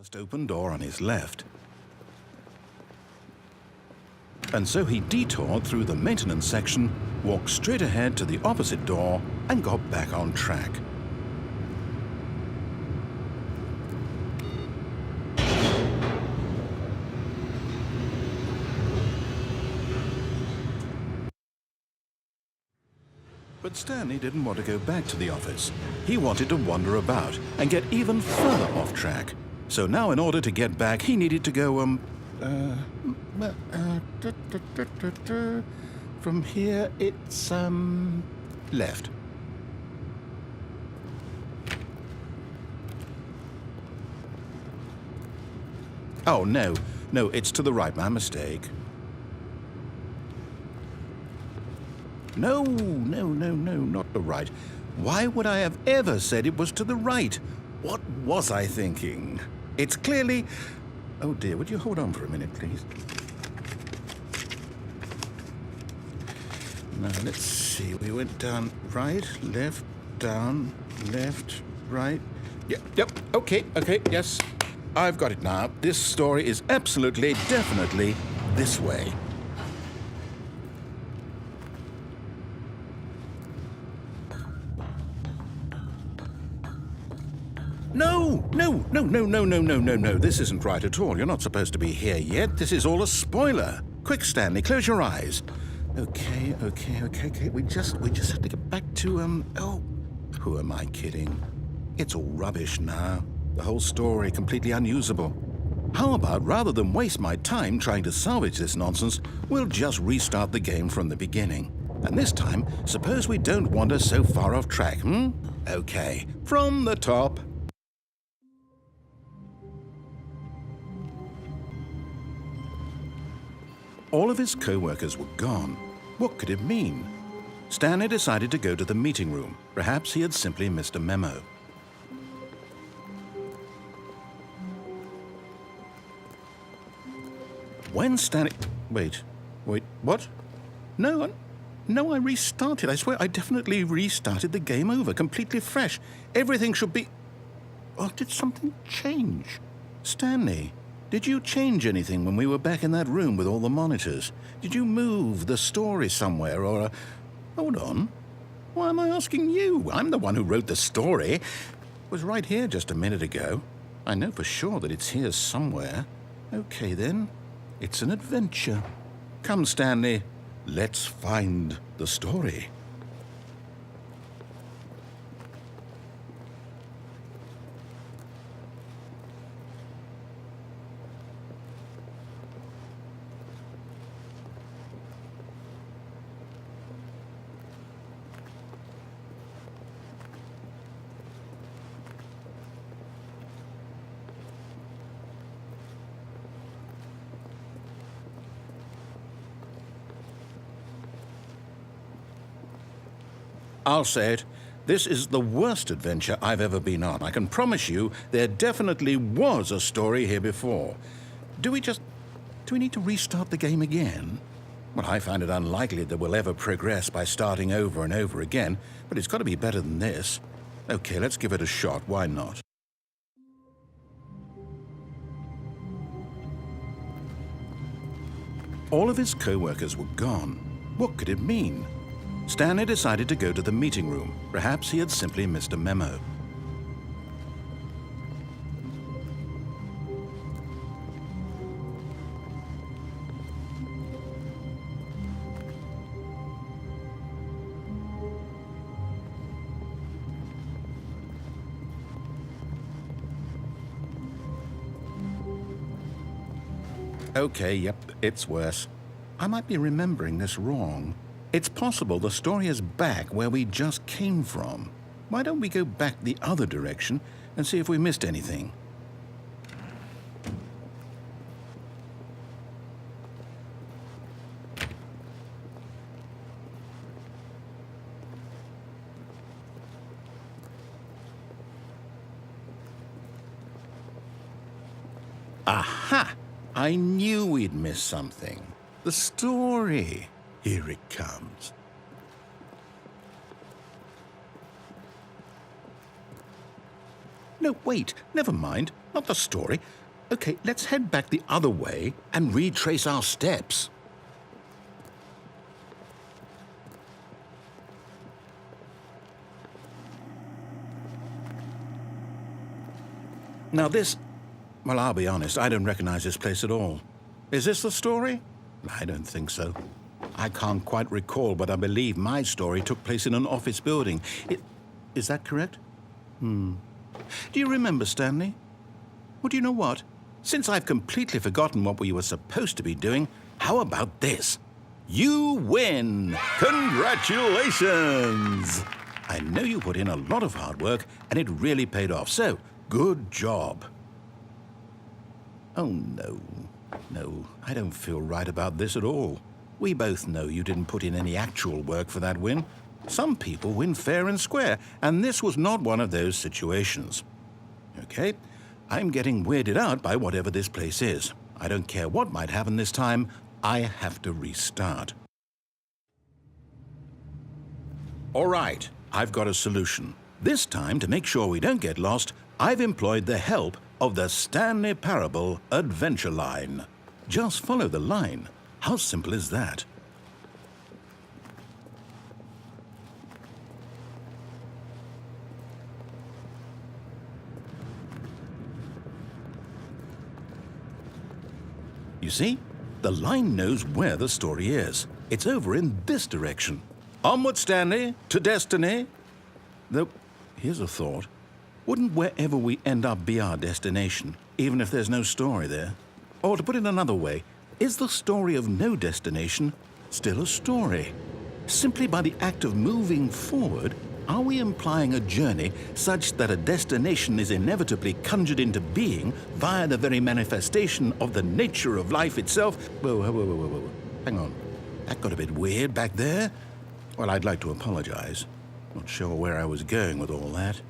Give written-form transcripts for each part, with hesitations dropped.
first open door on his left. And so he detoured through the maintenance section, walked straight ahead to the opposite door, and got back on track. But Stanley didn't want to go back to the office. He wanted to wander about and get even further off track. So now in order to get back, he needed to go, from here, it's, left. Oh, no, it's to the right, my mistake. No, not the right. Why would I have ever said it was to the right? What was I thinking? It's clearly... Oh dear, would you hold on for a minute, please? Now, let's see. We went down right, left, down, left, right. Yep, okay, yes. I've got it now. This story is absolutely, definitely this way. No. This isn't right at all. You're not supposed to be here yet. This is all a spoiler. Quick, Stanley, close your eyes. Okay. We just have to get back to, oh, who am I kidding? It's all rubbish now. The whole story completely unusable. How about, rather than waste my time trying to salvage this nonsense, we'll just restart the game from the beginning. And this time, suppose we don't wander so far off track, Okay, from the top. All of his co-workers were gone. What could it mean? Stanley decided to go to the meeting room. Perhaps he had simply missed a memo. When Stanley... Wait, what? No, I restarted. I swear I definitely restarted the game over, completely fresh. Everything should be... Oh, did something change? Stanley, did you change anything when we were back in that room with all the monitors? Did you move the story somewhere or... Hold on. Why am I asking you? I'm the one who wrote the story. It was right here just a minute ago. I know for sure that it's here somewhere. Okay, then. It's an adventure. Come, Stanley. Let's find the story. I'll say it. This is the worst adventure I've ever been on. I can promise you there definitely was a story here before. Do we need to restart the game again? Well, I find it unlikely that we'll ever progress by starting over and over again, but it's got to be better than this. Okay, let's give it a shot. Why not? All of his co-workers were gone. What could it mean? Stanley decided to go to the meeting room. Perhaps he had simply missed a memo. Okay, yep, it's worse. I might be remembering this wrong. It's possible the story is back where we just came from. Why don't we go back the other direction and see if we missed anything? Aha! I knew we'd missed something. The story. Here it comes. No, wait, never mind. not the story. Okay, let's head back the other way and retrace our steps. Now this... Well, I'll be honest, I don't recognize this place at all. Is this the story? I don't think so. I can't quite recall, but I believe my story took place in an office building. Is that correct? Do you remember, Stanley? Well, do you know what? Since I've completely forgotten what we were supposed to be doing, how about this? You win! Congratulations! I know you put in a lot of hard work, and it really paid off, so good job. Oh, no. No, I don't feel right about this at all. We both know you didn't put in any actual work for that win. Some people win fair and square, and this was not one of those situations. Okay, I'm getting weirded out by whatever this place is. I don't care what might happen this time, I have to restart. All right, I've got a solution. This time, to make sure we don't get lost, I've employed the help of the Stanley Parable adventure line. Just follow the line. How simple is that? You see, the line knows where the story is. It's over in this direction. Onward, Stanley, to destiny. Though, here's a thought. Wouldn't wherever we end up be our destination, even if there's no story there? Or to put it another way, is the story of no destination still a story? Simply by the act of moving forward, are we implying a journey such that a destination is inevitably conjured into being via the very manifestation of the nature of life itself? Whoa. Hang on. That got a bit weird back there. Well, I'd like to apologize. Not sure where I was going with all that.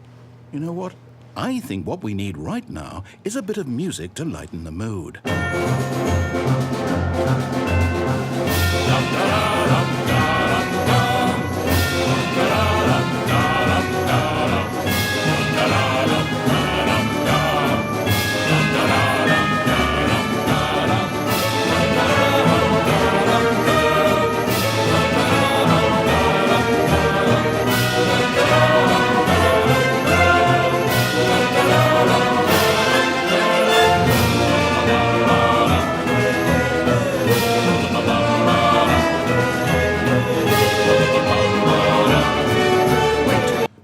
You know what? I think what we need right now is a bit of music to lighten the mood.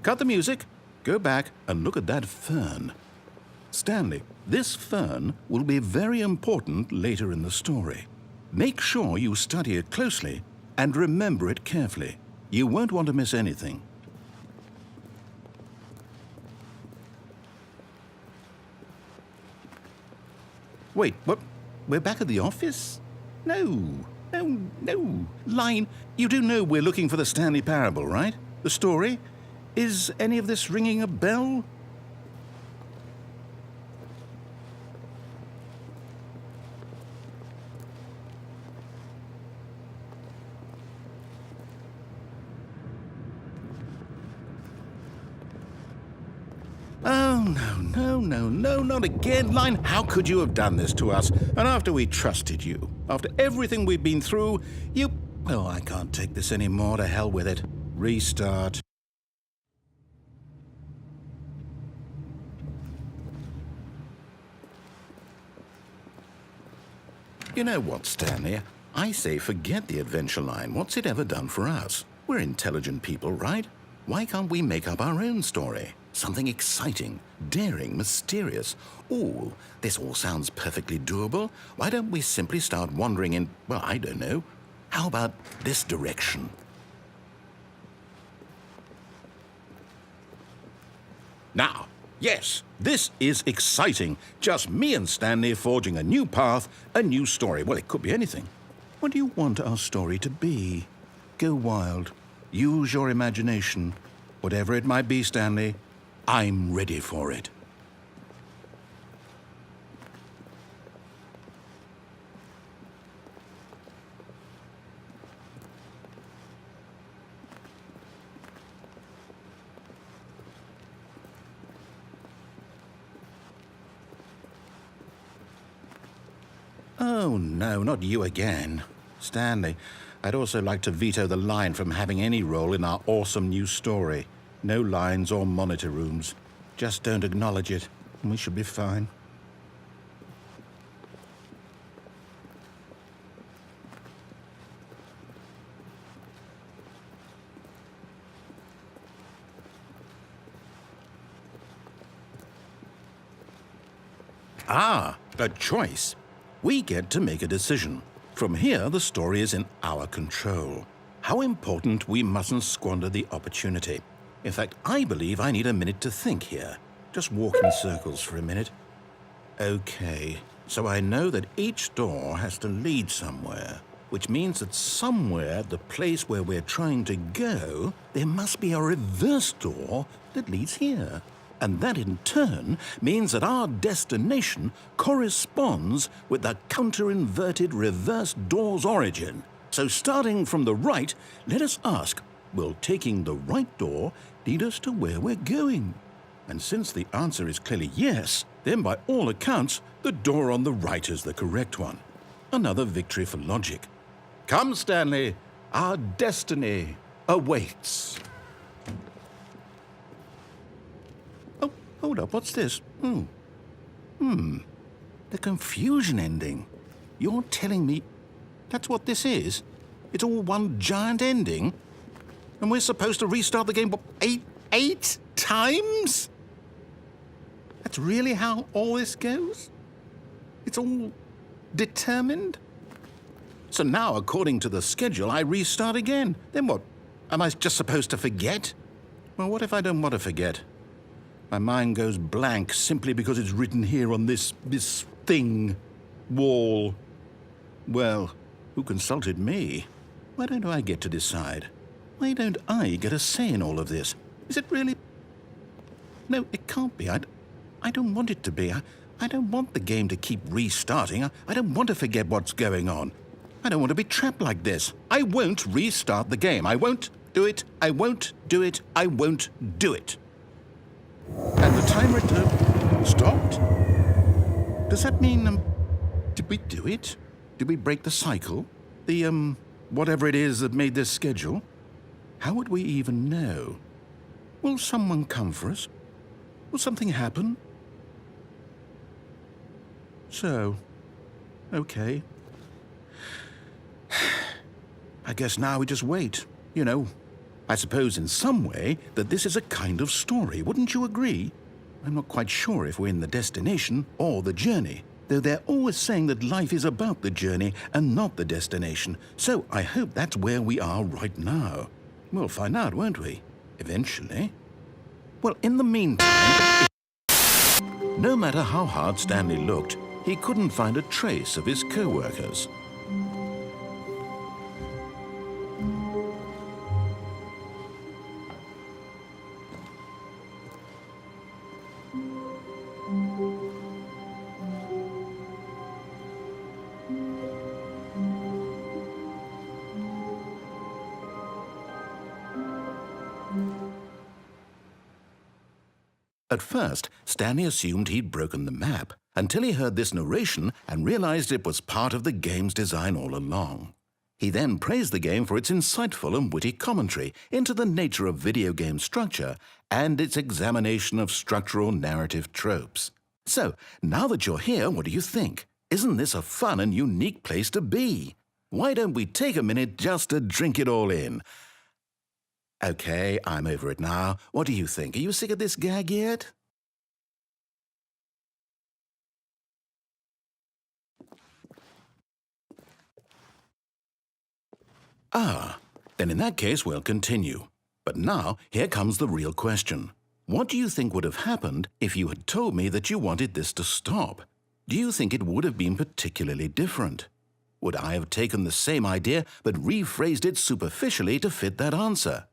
Cut the music, go back and look at that fern. Stanley, this fern will be very important later in the story. Make sure you study it closely and remember it carefully. You won't want to miss anything. Wait, what? We're back at the office? No. Line, you do know we're looking for the Stanley Parable, right? The story? Is any of this ringing a bell? Oh, no, not again, Line. How could you have done this to us? And after we trusted you, after everything we've been through, you... Oh, I can't take this anymore. To hell with it. Restart. You know what, Stanley? I say forget the adventure line. What's it ever done for us? We're intelligent people, right? Why can't we make up our own story? Something exciting, daring, mysterious. Ooh, this all sounds perfectly doable. Why don't we simply start wandering in, well, I don't know. How about this direction? Now, yes, this is exciting. Just me and Stanley forging a new path, a new story. Well, it could be anything. What do you want our story to be? Go wild. Use your imagination. Whatever it might be, Stanley, I'm ready for it. Oh, no, not you again. Stanley, I'd also like to veto the line from having any role in our awesome new story. No lines or monitor rooms. Just don't acknowledge it, and we should be fine. Ah, a choice. We get to make a decision. From here, the story is in our control. How important we mustn't squander the opportunity. In fact, I believe I need a minute to think here. Just walk in circles for a minute. Okay, so I know that each door has to lead somewhere, which means that somewhere at the place where we're trying to go, there must be a reverse door that leads here. And that in turn means that our destination corresponds with the counter-inverted reverse door's origin. So starting from the right, let us ask, will taking the right door lead us to where we're going? And since the answer is clearly yes, then by all accounts, the door on the right is the correct one. Another victory for logic. Come, Stanley, our destiny awaits. Oh, hold up, what's this? The confusion ending. You're telling me that's what this is? It's all one giant ending? And we're supposed to restart the game, what, eight times? That's really how all this goes? It's all determined? So now, according to the schedule, I restart again. Then what? Am I just supposed to forget? Well, what if I don't want to forget? My mind goes blank simply because it's written here on this thing, wall. Well, who consulted me? Why don't I get to decide? Why don't I get a say in all of this? Is it really? No, it can't be. I don't want it to be. I don't want the game to keep restarting. I don't want to forget what's going on. I don't want to be trapped like this. I won't restart the game. I won't do it. I won't do it. I won't do it. And the timer stopped? Does that mean, did we do it? Did we break the cycle? The, whatever it is that made this schedule? How would we even know? Will someone come for us? Will something happen? So, okay. I guess now we just wait, you know. I suppose in some way that this is a kind of story, wouldn't you agree? I'm not quite sure if we're in the destination or the journey, though they're always saying that life is about the journey and not the destination, so I hope that's where we are right now. We'll find out, won't we? Eventually. Well, in the meantime, no matter how hard Stanley looked, he couldn't find a trace of his co-workers. At first, Stanley assumed he'd broken the map, until he heard this narration and realized it was part of the game's design all along. He then praised the game for its insightful and witty commentary into the nature of video game structure and its examination of structural narrative tropes. So, now that you're here, what do you think? Isn't this a fun and unique place to be? Why don't we take a minute just to drink it all in? Okay, I'm over it now. What do you think? Are you sick of this gag yet? Ah, then in that case we'll continue. But now, here comes the real question. What do you think would have happened if you had told me that you wanted this to stop? Do you think it would have been particularly different? Would I have taken the same idea but rephrased it superficially to fit that answer?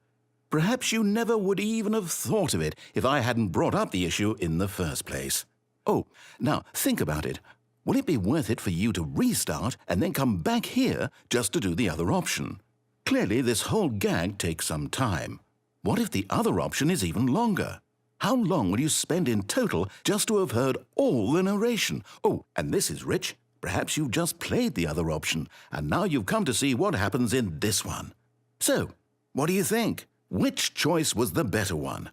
Perhaps you never would even have thought of it if I hadn't brought up the issue in the first place. Oh, now think about it. Will it be worth it for you to restart and then come back here just to do the other option? Clearly, this whole gag takes some time. What if the other option is even longer? How long will you spend in total just to have heard all the narration? Oh, and this is rich. Perhaps you've just played the other option, and now you've come to see what happens in this one. So, what do you think? Which choice was the better one?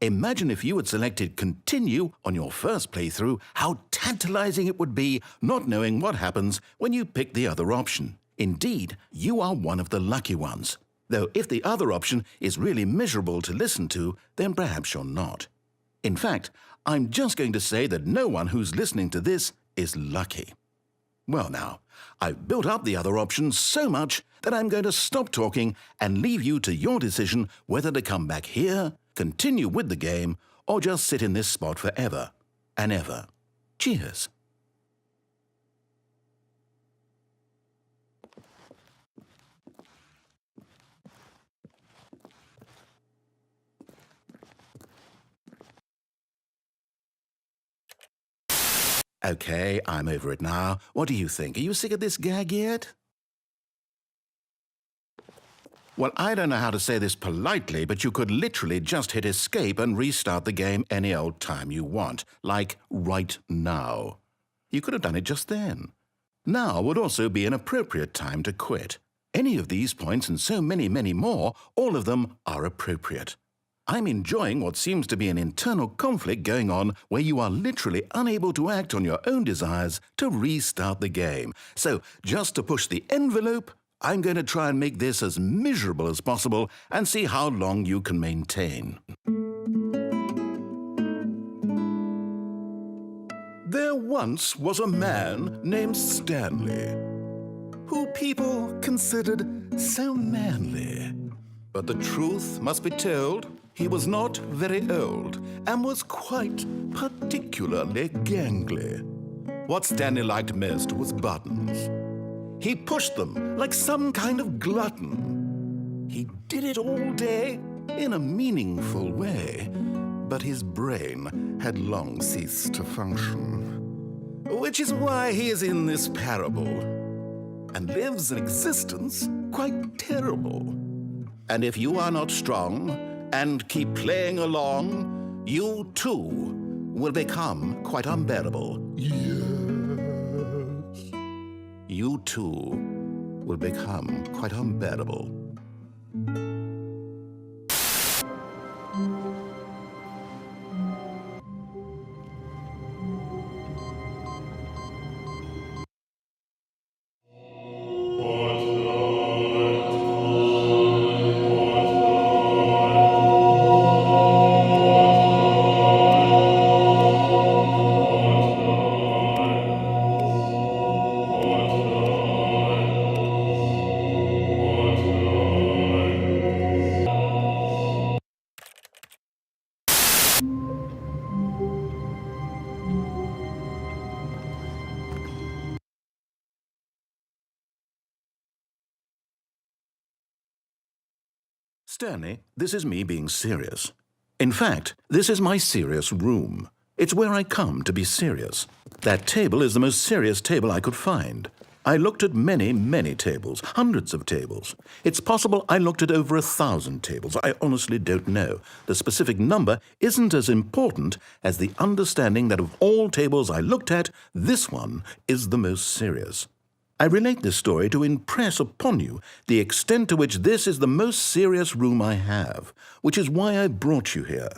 Imagine if you had selected Continue on your first playthrough, how tantalizing it would be not knowing what happens when you pick the other option. Indeed, you are one of the lucky ones. Though if the other option is really miserable to listen to, then perhaps you're not. In fact, I'm just going to say that no one who's listening to this is lucky. Well now, I've built up the other options so much that I'm going to stop talking and leave you to your decision whether to come back here, continue with the game, or just sit in this spot forever and ever. Cheers. Okay, I'm over it now. What do you think? Are you sick of this gag yet? Well, I don't know how to say this politely, but you could literally just hit escape and restart the game any old time you want, like right now. You could have done it just then. Now would also be an appropriate time to quit. Any of these points and so many, many more, all of them are appropriate. I'm enjoying what seems to be an internal conflict going on where you are literally unable to act on your own desires to restart the game. So, just to push the envelope, I'm going to try and make this as miserable as possible and see how long you can maintain. There once was a man named Stanley, who people considered so manly. But the truth must be told, he was not very old and was quite particularly gangly. What Stanley liked most was buttons. He pushed them like some kind of glutton. He did it all day in a meaningful way, but his brain had long ceased to function. Which is why he is in this parable and lives an existence quite terrible. And if you are not strong and keep playing along, you too will become quite unbearable. Yes. You too will become quite unbearable. Stanley, this is me being serious. In fact, this is my serious room. It's where I come to be serious. That table is the most serious table I could find. I looked at many, many tables, hundreds of tables. It's possible I looked at over 1,000 tables. I honestly don't know. The specific number isn't as important as the understanding that of all tables I looked at, this one is the most serious. I relate this story to impress upon you the extent to which this is the most serious room I have, which is why I brought you here.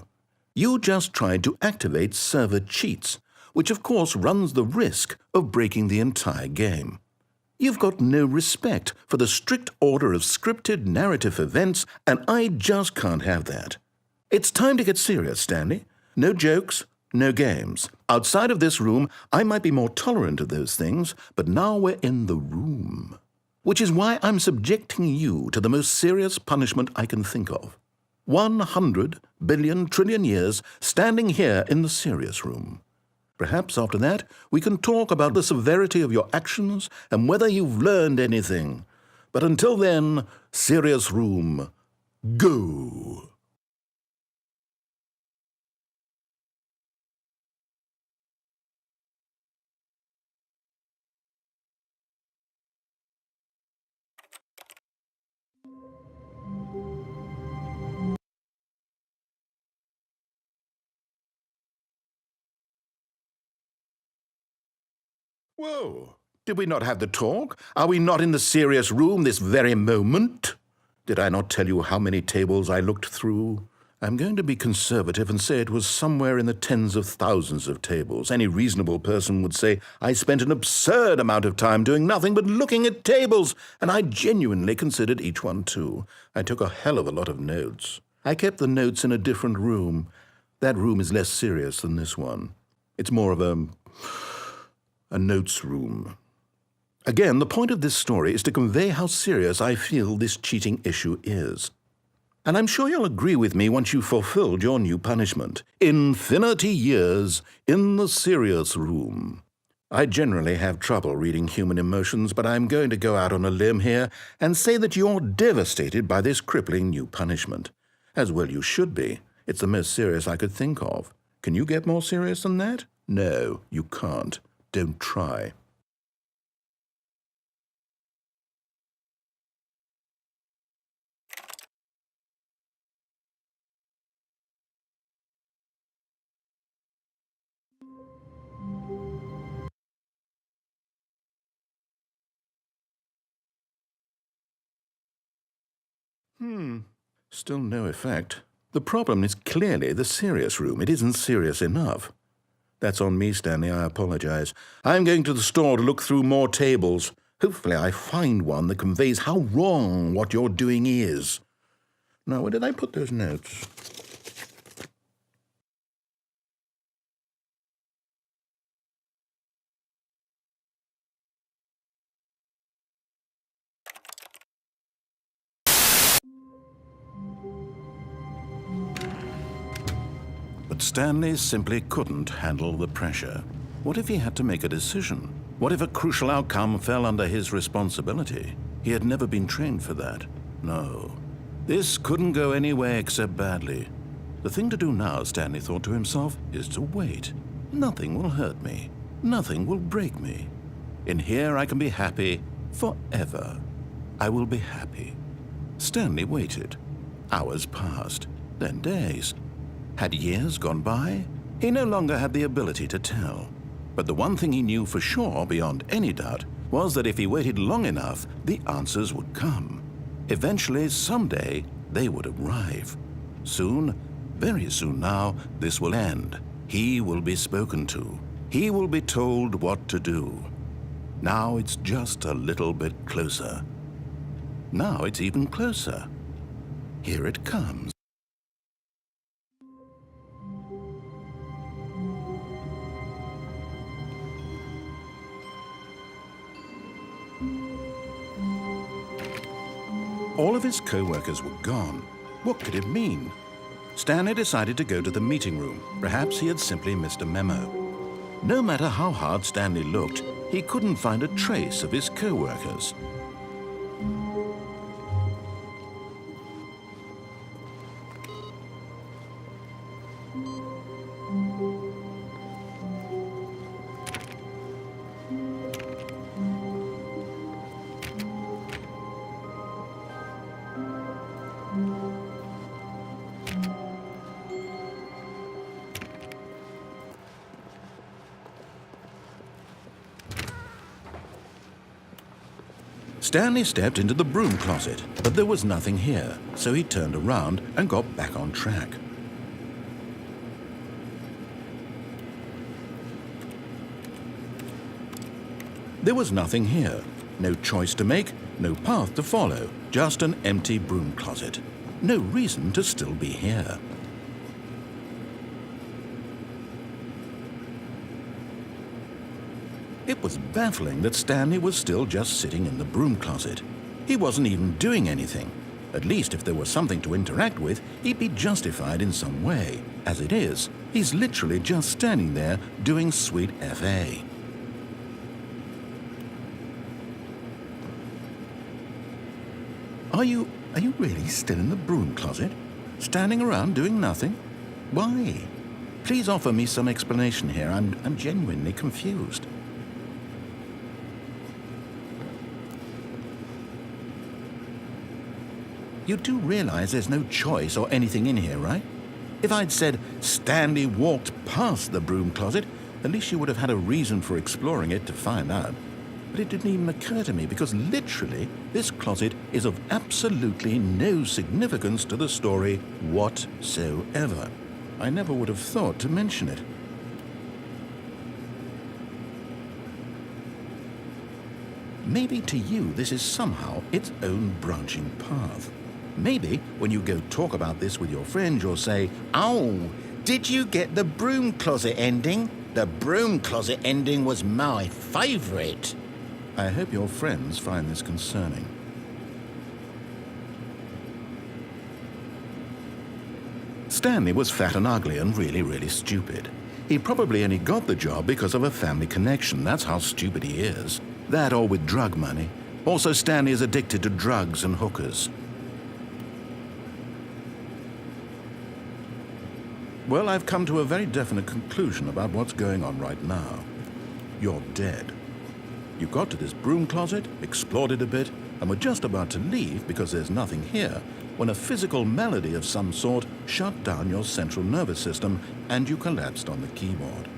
You just tried to activate server cheats, which of course runs the risk of breaking the entire game. You've got no respect for the strict order of scripted narrative events, and I just can't have that. It's time to get serious, Stanley. No jokes. No games. Outside of this room, I might be more tolerant of those things, but now we're in the room. Which is why I'm subjecting you to the most serious punishment I can think of. 100 billion trillion years standing here in the serious room. Perhaps after that, we can talk about the severity of your actions and whether you've learned anything. But until then, serious room, go! Whoa, Did we not have the talk? Are we not in the serious room this very moment? Did I not tell you how many tables I looked through? I'm going to be conservative and say it was somewhere in the tens of thousands of tables. Any reasonable person would say I spent an absurd amount of time doing nothing but looking at tables, and I genuinely considered each one too. I took a hell of a lot of notes. I kept the notes in a different room. That room is less serious than this one. It's more of a notes room. Again, the point of this story is to convey how serious I feel this cheating issue is. And I'm sure you'll agree with me once you've fulfilled your new punishment. Infinity years in the serious room. I generally have trouble reading human emotions, but I'm going to go out on a limb here and say that you're devastated by this crippling new punishment. As well you should be. It's the most serious I could think of. Can you get more serious than that? No, you can't. Don't try. Still no effect. The problem is clearly the serious room. It isn't serious enough. That's on me, Stanley. I apologize. I'm going to the store to look through more tables. Hopefully I find one that conveys how wrong what you're doing is. Now, where did I put those notes? But Stanley simply couldn't handle the pressure. What if he had to make a decision? What if a crucial outcome fell under his responsibility? He had never been trained for that. No. This couldn't go any way except badly. The thing to do now, Stanley thought to himself, is to wait. Nothing will hurt me. Nothing will break me. In here I can be happy forever. I will be happy. Stanley waited. Hours passed, then days. Had years gone by? He no longer had the ability to tell. But the one thing he knew for sure, beyond any doubt, was that if he waited long enough, the answers would come. Eventually, someday, they would arrive. Soon, very soon now, this will end. He will be spoken to. He will be told what to do. Now it's just a little bit closer. Now it's even closer. Here it comes. All of his co-workers were gone. What could it mean? Stanley decided to go to the meeting room. Perhaps he had simply missed a memo. No matter how hard Stanley looked, he couldn't find a trace of his co-workers. Stanley stepped into the broom closet, but there was nothing here, so he turned around and got back on track. There was nothing here. No choice to make, no path to follow, just an empty broom closet. No reason to still be here. It was baffling that Stanley was still just sitting in the broom closet. He wasn't even doing anything. At least if there was something to interact with, he'd be justified in some way. As it is, he's literally just standing there doing sweet FA. Are you really still in the broom closet? Standing around doing nothing? Why? Please offer me some explanation here. I'm genuinely confused. You do realize there's no choice or anything in here, right? If I'd said Stanley walked past the broom closet, at least you would have had a reason for exploring it to find out. But it didn't even occur to me because literally this closet is of absolutely no significance to the story whatsoever. I never would have thought to mention it. Maybe to you this is somehow its own branching path. Maybe when you go talk about this with your friends, you'll say, "Oh, did you get the broom closet ending? The broom closet ending was my favourite." I hope your friends find this concerning. Stanley was fat and ugly and really, really stupid. He probably only got the job because of a family connection. That's how stupid he is. That or with drug money. Also, Stanley is addicted to drugs and hookers. Well, I've come to a very definite conclusion about what's going on right now. You're dead. You got to this broom closet, explored it a bit, and were just about to leave because there's nothing here, when a physical malady of some sort shut down your central nervous system and you collapsed on the keyboard.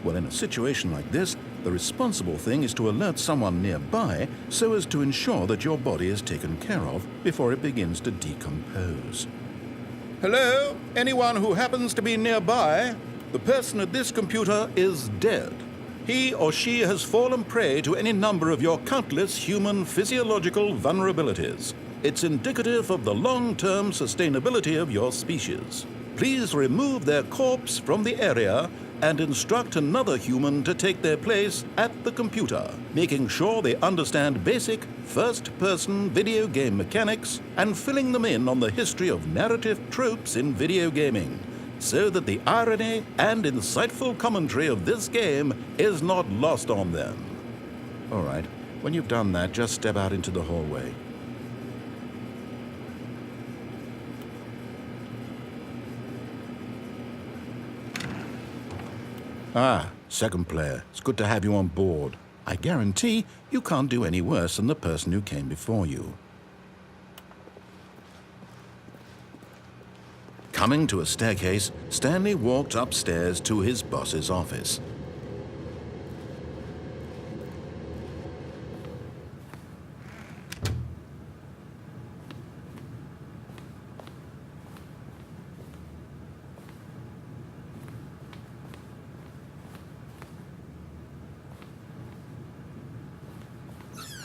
Well, in a situation like this, the responsible thing is to alert someone nearby so as to ensure that your body is taken care of before it begins to decompose. Hello? Anyone who happens to be nearby? The person at this computer is dead. He or she has fallen prey to any number of your countless human physiological vulnerabilities. It's indicative of the long-term sustainability of your species. Please remove their corpse from the area and instruct another human to take their place at the computer, making sure they understand basic first-person video game mechanics and filling them in on the history of narrative tropes in video gaming, so that the irony and insightful commentary of this game is not lost on them. All right, when you've done that, just step out into the hallway. Ah, second player. It's good to have you on board. I guarantee you can't do any worse than the person who came before you. Coming to a staircase, Stanley walked upstairs to his boss's office.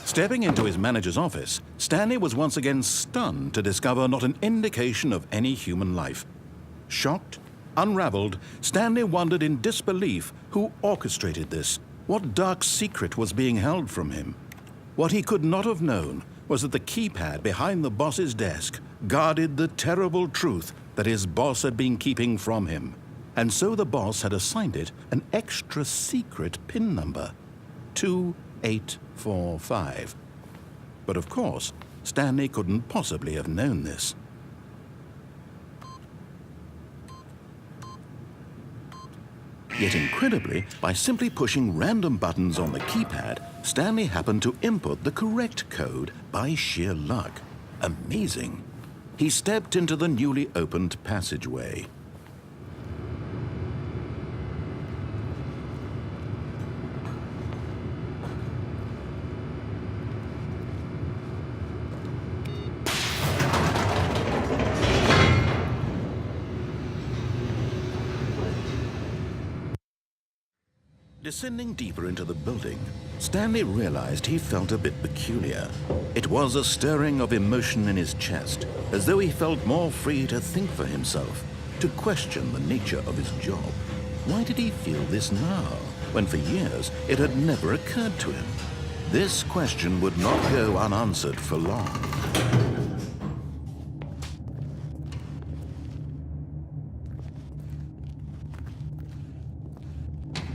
Stepping into his manager's office, Stanley was once again stunned to discover not an indication of any human life. Shocked, unraveled, Stanley wondered in disbelief who orchestrated this. What dark secret was being held from him? What he could not have known was that the keypad behind the boss's desk guarded the terrible truth that his boss had been keeping from him. And so the boss had assigned it an extra secret PIN number, 2845. But of course, Stanley couldn't possibly have known this. Yet incredibly, by simply pushing random buttons on the keypad, Stanley happened to input the correct code by sheer luck. Amazing. He stepped into the newly opened passageway. Descending deeper into the building, Stanley realized he felt a bit peculiar. It was a stirring of emotion in his chest, as though he felt more free to think for himself, to question the nature of his job. Why did he feel this now, when for years it had never occurred to him? This question would not go unanswered for long.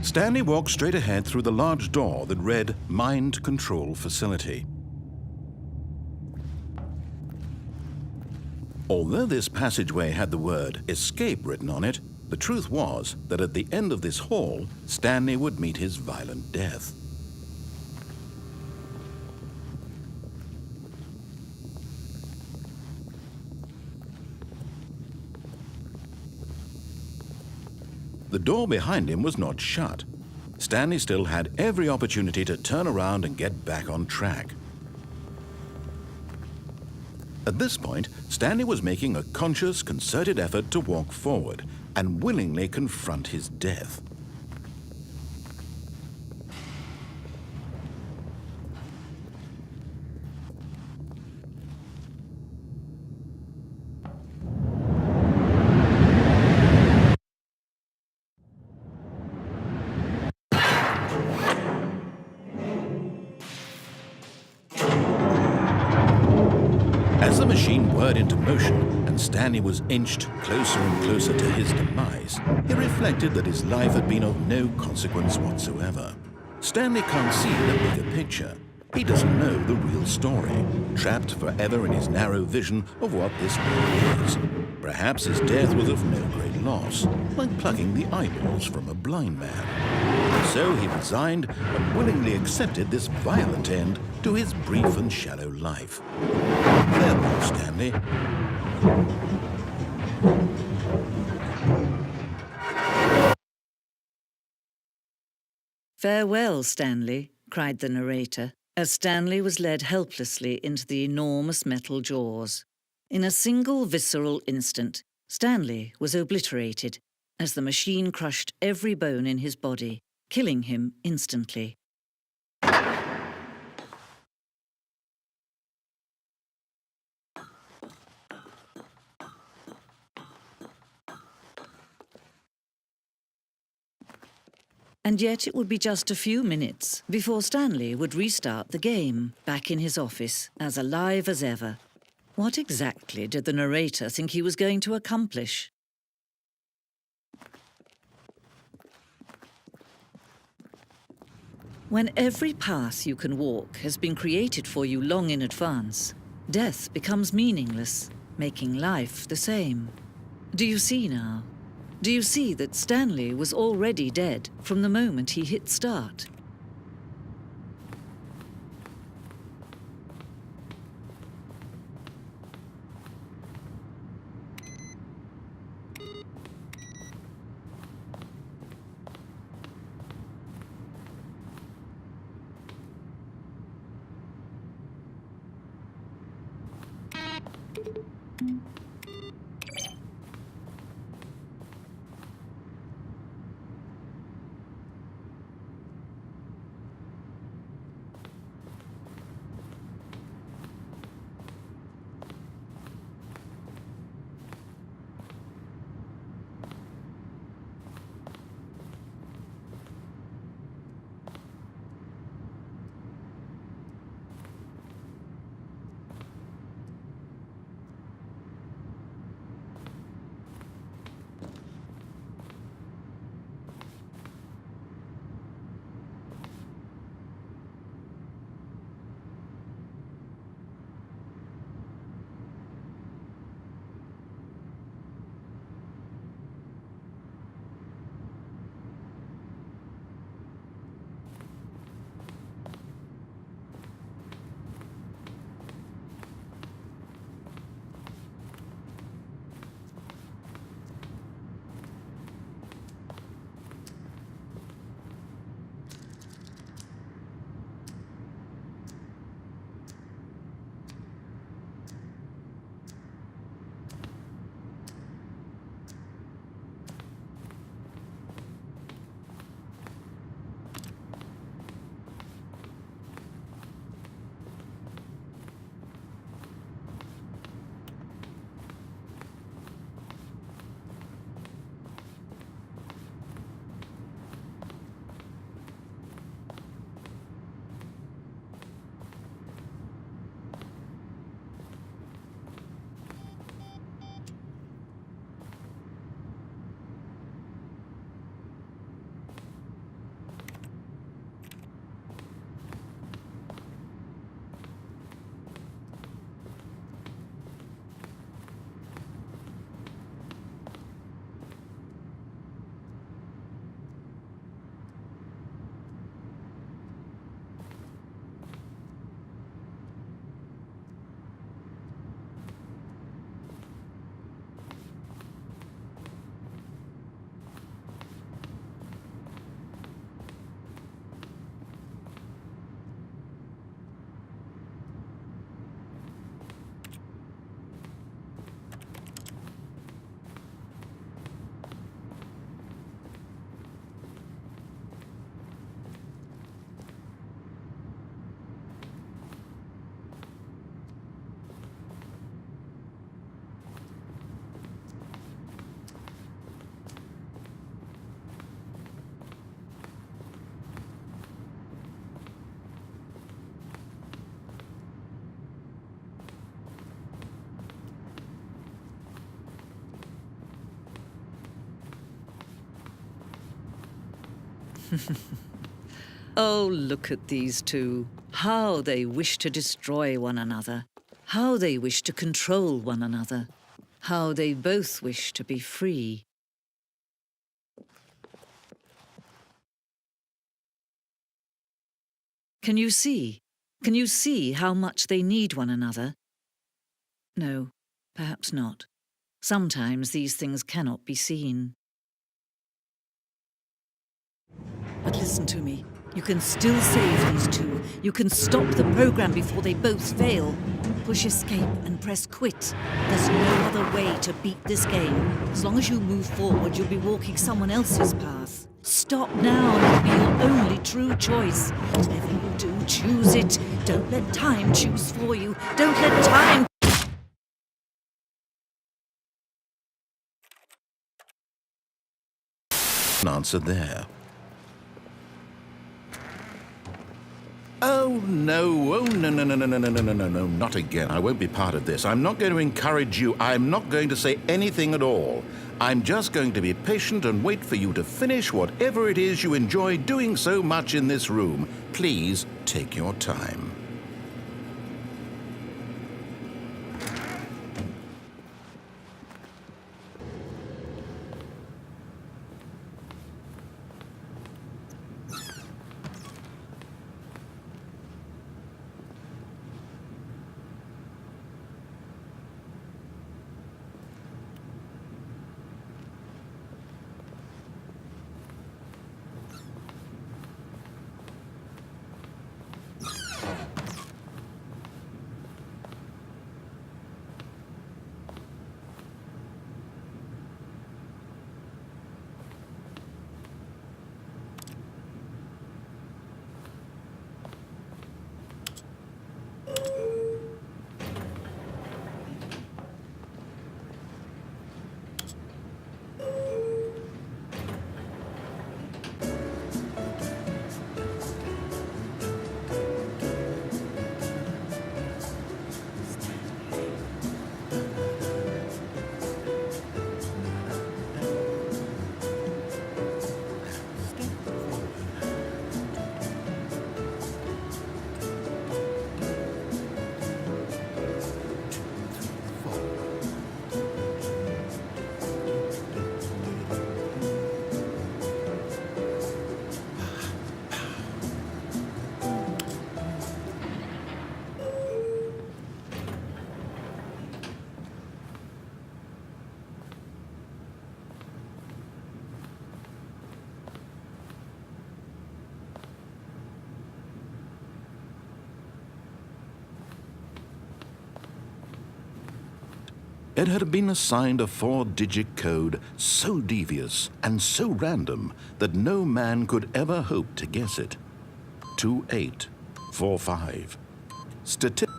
Stanley walked straight ahead through the large door that read Mind Control Facility. Although this passageway had the word Escape written on it, the truth was that at the end of this hall, Stanley would meet his violent death. The door behind him was not shut. Stanley still had every opportunity to turn around and get back on track. At this point, Stanley was making a conscious, concerted effort to walk forward and willingly confront his death. As the machine whirred into motion and Stanley was inched closer and closer to his demise, he reflected that his life had been of no consequence whatsoever. Stanley can't see the bigger picture. He doesn't know the real story, trapped forever in his narrow vision of what this world is. Perhaps his death was of no great loss, like plucking the eyeballs from a blind man. And so he resigned and willingly accepted this violent end to his brief and shallow life. Farewell, Stanley. "Farewell, Stanley," cried the narrator, as Stanley was led helplessly into the enormous metal jaws. In a single visceral instant, Stanley was obliterated as the machine crushed every bone in his body, killing him instantly. And yet it would be just a few minutes before Stanley would restart the game, back in his office, as alive as ever. What exactly did the narrator think he was going to accomplish? When every path you can walk has been created for you long in advance, death becomes meaningless, making life the same. Do you see now? Do you see that Stanley was already dead from the moment he hit start? Oh, look at these two. How they wish to destroy one another. How they wish to control one another. How they both wish to be free. Can you see? Can you see how much they need one another? No, perhaps not. Sometimes these things cannot be seen. But listen to me. You can still save these two. You can stop the program before they both fail. Push escape and press quit. There's no other way to beat this game. As long as you move forward, you'll be walking someone else's path. Stop now and it'll be your only true choice. Whatever you do, choose it. Don't let time choose for you. Don't let time... An answer there. Oh, no. Oh, no, no, no, no, no, no, no, no, no, no, not again. I won't be part of this. I'm not going to encourage you. I'm not going to say anything at all. I'm just going to be patient and wait for you to finish whatever it is you enjoy doing so much in this room. Please take your time. It had been assigned a 4-digit code so devious and so random that no man could ever hope to guess it. 2845.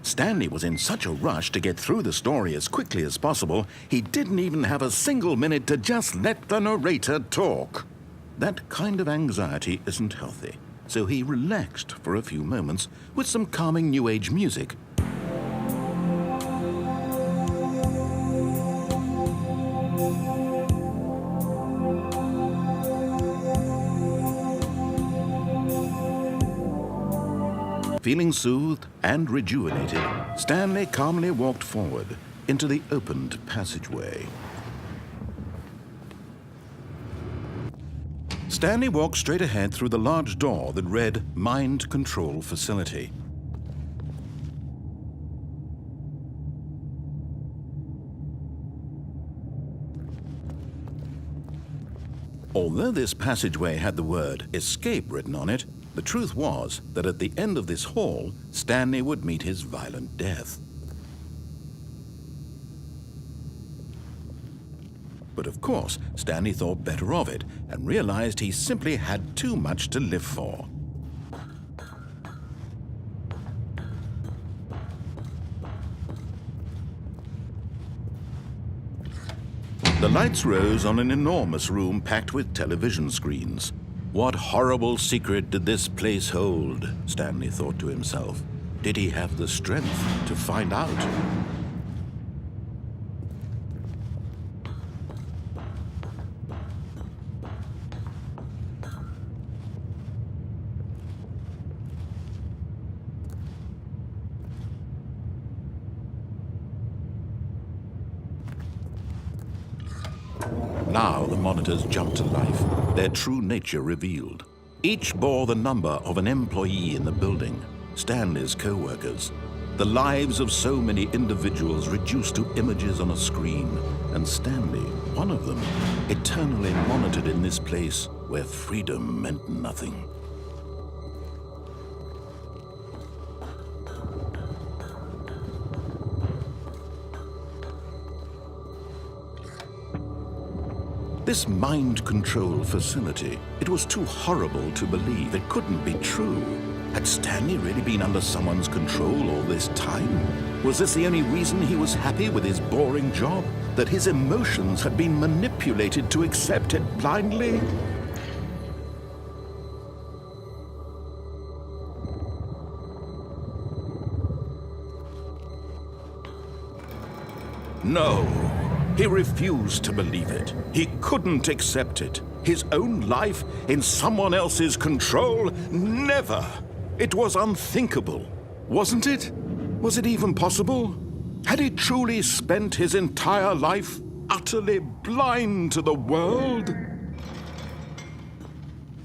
Stanley was in such a rush to get through the story as quickly as possible, he didn't even have a single minute to just let the narrator talk. That kind of anxiety isn't healthy, so he relaxed for a few moments with some calming New Age music. Feeling soothed and rejuvenated, Stanley calmly walked forward into the opened passageway. Stanley walked straight ahead through the large door that read Mind Control Facility. Although this passageway had the word Escape written on it, the truth was that at the end of this hall, Stanley would meet his violent death. But of course, Stanley thought better of it and realized he simply had too much to live for. The lights rose on an enormous room packed with television screens. What horrible secret did this place hold? Stanley thought to himself. Did he have the strength to find out? Now the monitors jumped to life, their true nature revealed. Each bore the number of an employee in the building, Stanley's co-workers. The lives of so many individuals reduced to images on a screen, and Stanley, one of them, eternally monitored in this place where freedom meant nothing. This mind control facility, it was too horrible to believe. It couldn't be true. Had Stanley really been under someone's control all this time? Was this the only reason he was happy with his boring job? That his emotions had been manipulated to accept it blindly? No. He refused to believe it. He couldn't accept it. His own life in someone else's control? Never! It was unthinkable, wasn't it? Was it even possible? Had he truly spent his entire life utterly blind to the world?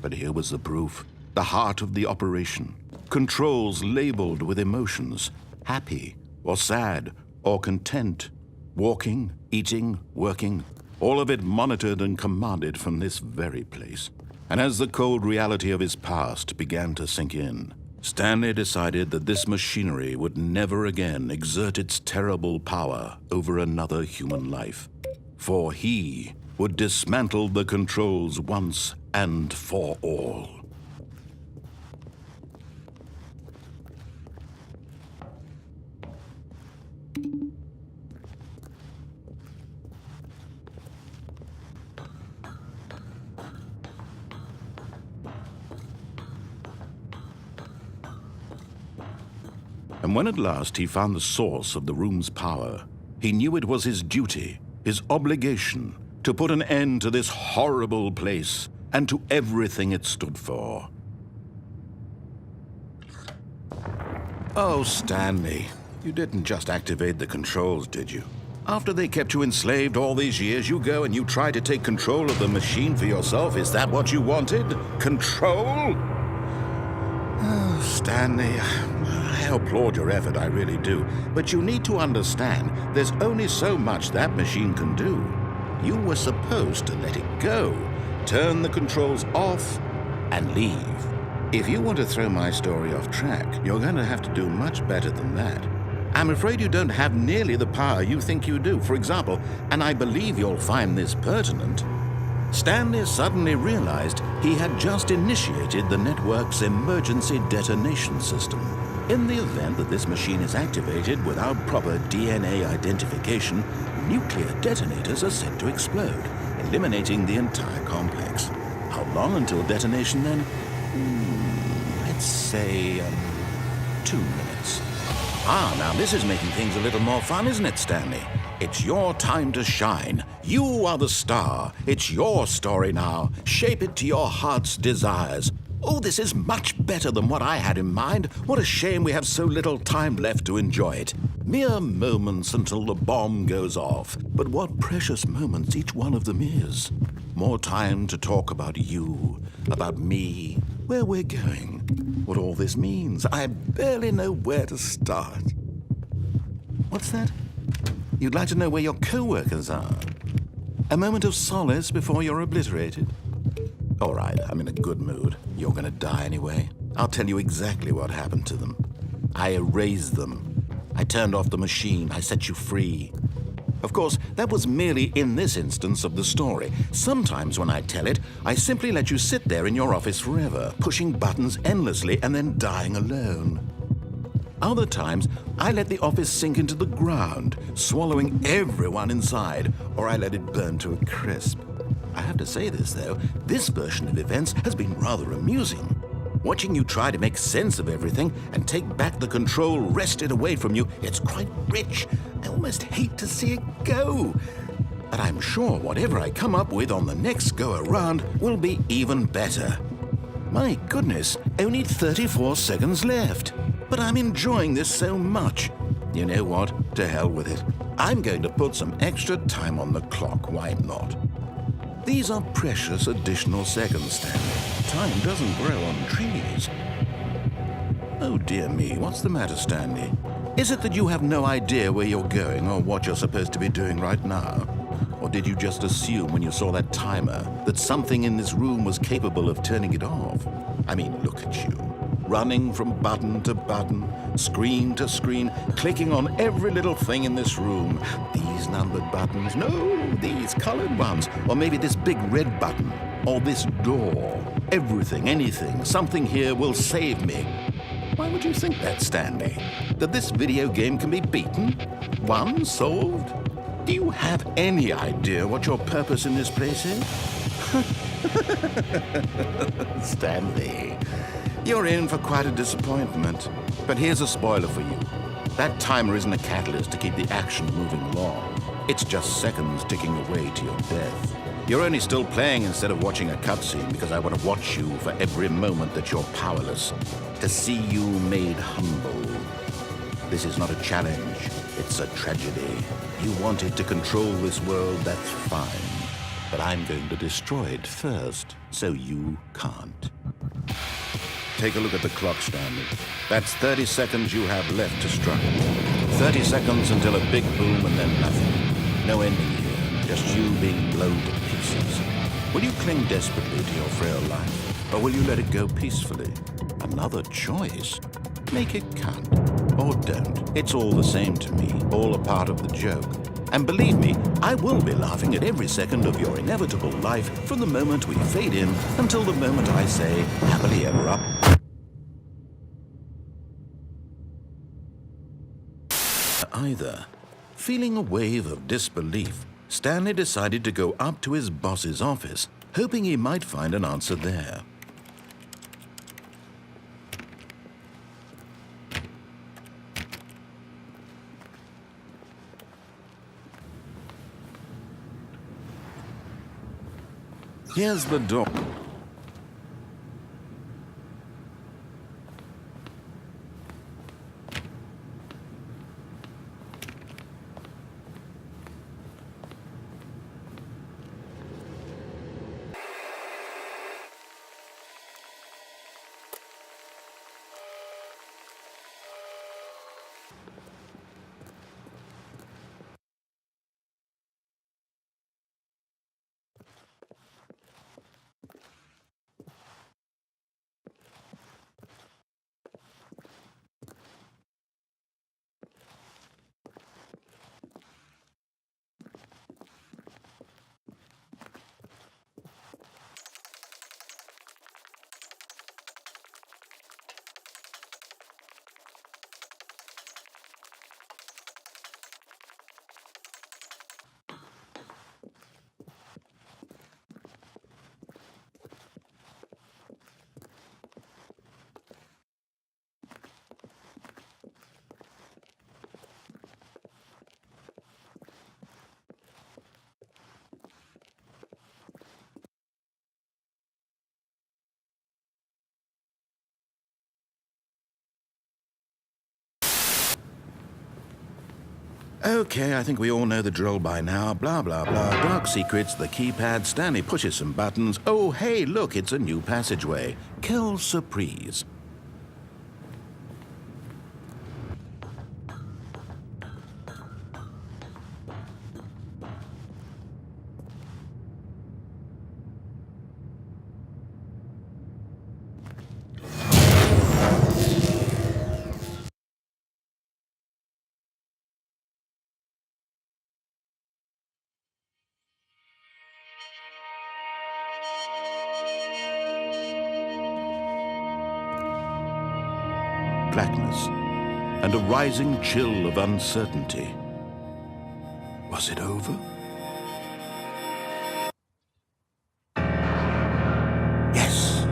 But here was the proof. The heart of the operation. Controls labeled with emotions. Happy, or sad, or content. Walking, eating, working, all of it monitored and commanded from this very place. And as the cold reality of his past began to sink in, Stanley decided that this machinery would never again exert its terrible power over another human life. For he would dismantle the controls once and for all. And when at last he found the source of the room's power, he knew it was his duty, his obligation, to put an end to this horrible place and to everything it stood for. Oh, Stanley, you didn't just activate the controls, did you? After they kept you enslaved all these years, you go and you try to take control of the machine for yourself. Is that what you wanted? Control? Oh, Stanley, I applaud your effort, I really do. But you need to understand, there's only so much that machine can do. You were supposed to let it go, turn the controls off, and leave. If you want to throw my story off track, you're going to have to do much better than that. I'm afraid you don't have nearly the power you think you do. For example, and I believe you'll find this pertinent, Stanley suddenly realized he had just initiated the network's emergency detonation system. In the event that this machine is activated without proper DNA identification, nuclear detonators are set to explode, eliminating the entire complex. How long until detonation then? Let's say 2 minutes. Now this is making things a little more fun, isn't it, Stanley? It's your time to shine. You are the star. It's your story now. Shape it to your heart's desires. Oh, this is much better than what I had in mind. What a shame we have so little time left to enjoy it. Mere moments until the bomb goes off. But what precious moments each one of them is. More time to talk about you, about me, where we're going, what all this means. I barely know where to start. What's that? You'd like to know where your co-workers are? A moment of solace before you're obliterated? All right, I'm in a good mood. You're going to die anyway. I'll tell you exactly what happened to them. I erased them. I turned off the machine. I set you free. Of course, that was merely in this instance of the story. Sometimes when I tell it, I simply let you sit there in your office forever, pushing buttons endlessly and then dying alone. Other times, I let the office sink into the ground, swallowing everyone inside, or I let it burn to a crisp. I have to say this, though, this version of events has been rather amusing. Watching you try to make sense of everything and take back the control wrested away from you, it's quite rich. I almost hate to see it go. But I'm sure whatever I come up with on the next go-around will be even better. My goodness, only 34 seconds left. But I'm enjoying this so much. You know what? To hell with it. I'm going to put some extra time on the clock, why not? These are precious additional seconds, Stanley. Time doesn't grow on trees. Oh dear me, what's the matter, Stanley? Is it that you have no idea where you're going or what you're supposed to be doing right now? Or did you just assume when you saw that timer that something in this room was capable of turning it off? I mean, look at you. Running from button to button, screen to screen, clicking on every little thing in this room. These numbered buttons, no, these colored ones. Or maybe this big red button, or this door. Everything, anything, something here will save me. Why would you think that, Stanley? That this video game can be beaten? Won? Solved? Do you have any idea what your purpose in this place is? Stanley, you're in for quite a disappointment. But here's a spoiler for you. That timer isn't a catalyst to keep the action moving along. It's just seconds ticking away to your death. You're only still playing instead of watching a cutscene because I want to watch you for every moment that you're powerless, to see you made humble. This is not a challenge, it's a tragedy. You wanted to control this world, that's fine. But I'm going to destroy it first, so you can't. Take a look at the clock, Stanley. That's 30 seconds you have left to struggle. 30 seconds until a big boom and then nothing. No ending here, just you being blown to pieces. Will you cling desperately to your frail life, or will you let it go peacefully? Another choice. Make it count. Or don't. It's all the same to me, all a part of the joke. And believe me, I will be laughing at every second of your inevitable life from the moment we fade in until the moment I say, happily ever up. Either. Feeling a wave of disbelief, Stanley decided to go up to his boss's office, hoping he might find an answer there. Here's the door. Okay, I think we all know the drill by now. Blah, blah, blah. Dark secrets, the keypad. Stanley pushes some buttons. Oh, hey, look, it's a new passageway. Quelle surprise. Blackness, and a rising chill of uncertainty. Was it over? Yes!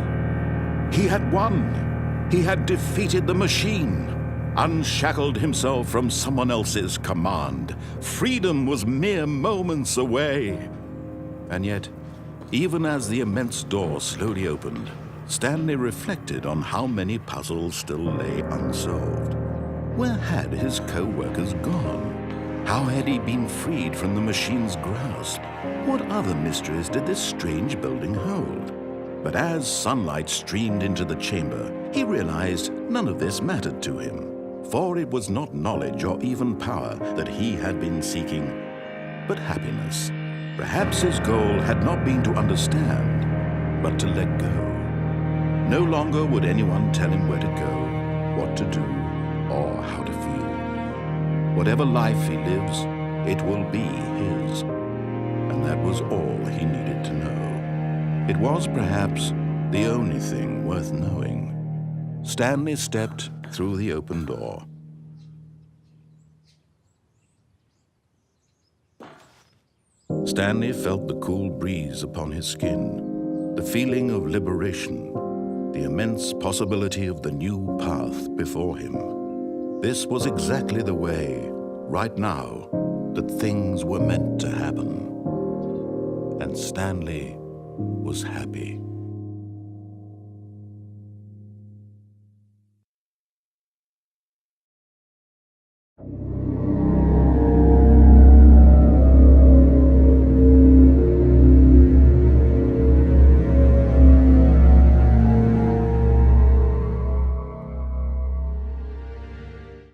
He had won! He had defeated the machine, unshackled himself from someone else's command. Freedom was mere moments away. And yet, even as the immense door slowly opened, Stanley reflected on how many puzzles still lay unsolved. Where had his co-workers gone? How had he been freed from the machine's grasp? What other mysteries did this strange building hold? But as sunlight streamed into the chamber, he realized none of this mattered to him, for it was not knowledge or even power that he had been seeking, but happiness. Perhaps his goal had not been to understand, but to let go. No longer would anyone tell him where to go, what to do, or how to feel. Whatever life he lives, it will be his. And that was all he needed to know. It was perhaps the only thing worth knowing. Stanley stepped through the open door. Stanley felt the cool breeze upon his skin, the feeling of liberation, the immense possibility of the new path before him. This was exactly the way, right now, that things were meant to happen. And Stanley was happy.